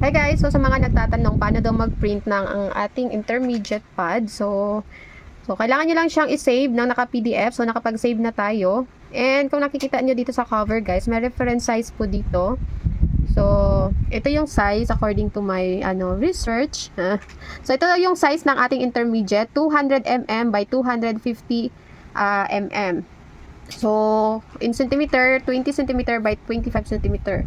Hi guys! So sa mga nagtatanong paano daw mag-print ng ang ating intermediate pad. So kailangan nyo lang siyang i-save ng naka-PDF. So nakapag-save na tayo. And kung nakikita nyo dito sa cover guys, may reference size po dito. So ito yung size according to my research. So ito yung size ng ating intermediate, 200 mm by 250 mm. So in centimeter, 20 cm by 25 cm.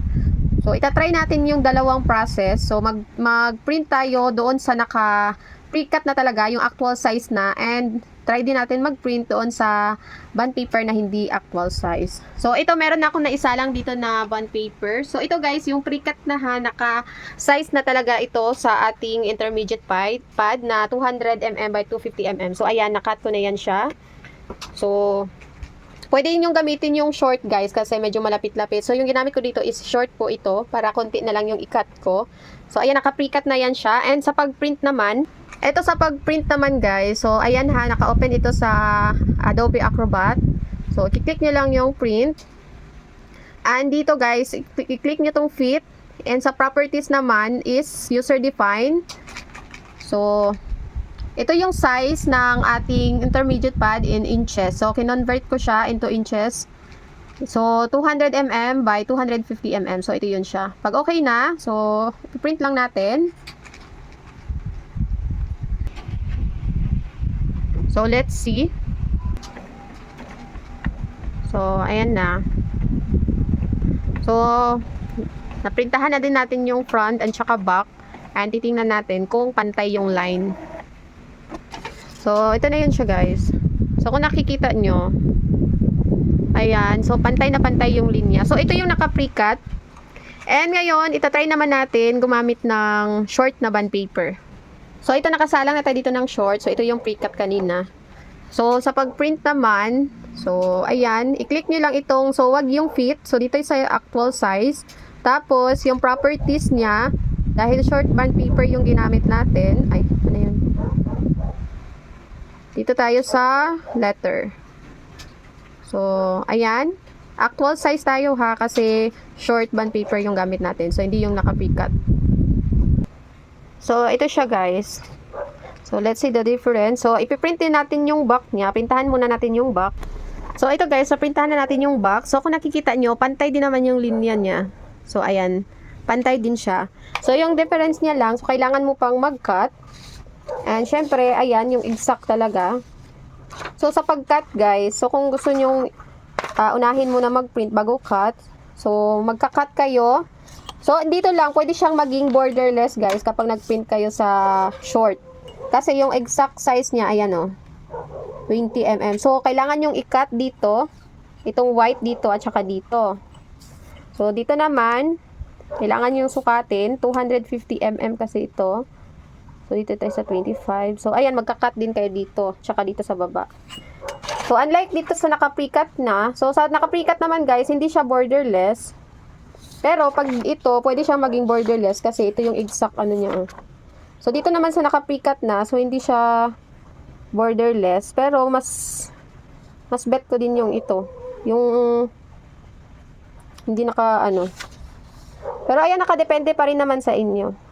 So, itatry natin yung dalawang process. So, mag-print tayo doon sa naka-precut na talaga, yung actual size na. And, try din natin mag-print doon sa bond paper na hindi actual size. So, ito, meron na akong naisalang dito na bond paper. So, ito guys, yung precut na naka-size na talaga ito sa ating intermediate pad na 200 mm by 250 mm. So, ayan, nakat ko na yan siya. So, pwede ninyong gamitin yung short guys kasi medyo malapit-lapit. So yung ginamit ko dito is short po ito para konti na lang yung i-cut ko. So ayan, naka-pre-cut na yan siya. And sa pag-print naman, eto sa pag-print naman guys. So ayan naka-open ito sa Adobe Acrobat. So i-click nyo lang yung print. And dito guys, i-click nyo tong fit. And sa properties naman is user-defined. So ito yung size ng ating intermediate pad in inches. So, kinonvert ko siya into inches. So, 200 mm by 250 mm. So, ito yun siya. Pag okay na, so, print lang natin. So, let's see. So, ayan na. So, naprintahan na din natin yung front and saka back. And titingnan natin kung pantay yung line. So, ito na yun siya guys. So, kung nakikita nyo, ayan. So, pantay na pantay yung linya. So, ito yung naka-precut. And ngayon, itatry naman natin gumamit ng short na bond paper. So, ito nakasalang na tayo dito ng short. So, ito yung precut kanina. So, sa pag-print naman, so, ayan. I-click nyo lang itong, so, wag yung fit. So, dito sa actual size. Tapos, yung properties niya, dahil short bond paper yung ginamit natin, ay, ano yun? Dito tayo sa letter. So, ayan. Actual size tayo ha, kasi short bond paper yung gamit natin. So, hindi yung naka-precut. So, ito siya guys. So, let's see the difference. So, ipiprint din natin yung back niya. Printahan muna natin yung back. So, ito guys, so printahan na natin yung back. So, kung nakikita nyo, pantay din naman yung linya niya. So, ayan. Pantay din siya. So, yung difference niya lang, so, kailangan mo pang mag-cut. And syempre, ayan, yung exact talaga. So, sa pag-cut guys, so kung gusto nyong unahin mo na mag-print bago cut, so magka-cut kayo. So, dito lang, pwede siyang maging borderless guys kapag nag-print kayo sa short. Kasi yung exact size niya, ayan o, 20 mm. So, kailangan yung i-cut dito, itong white dito at saka dito. So, dito naman, kailangan yung sukatin, 250 mm kasi ito. So, dito tayo sa 25. So, ayan, magka-cut din kayo dito. Tsaka dito sa baba. So, unlike dito sa naka-pre-cut na. So, sa naka-pre-cut naman, guys, hindi siya borderless. Pero, pag ito, pwede siyang maging borderless kasi ito yung exact ano niya. So, dito naman sa naka-pre-cut na. So, hindi siya borderless. Pero, mas bet ko din yung ito. Yung hindi naka, Pero, ayan, nakadepende pa rin naman sa inyo.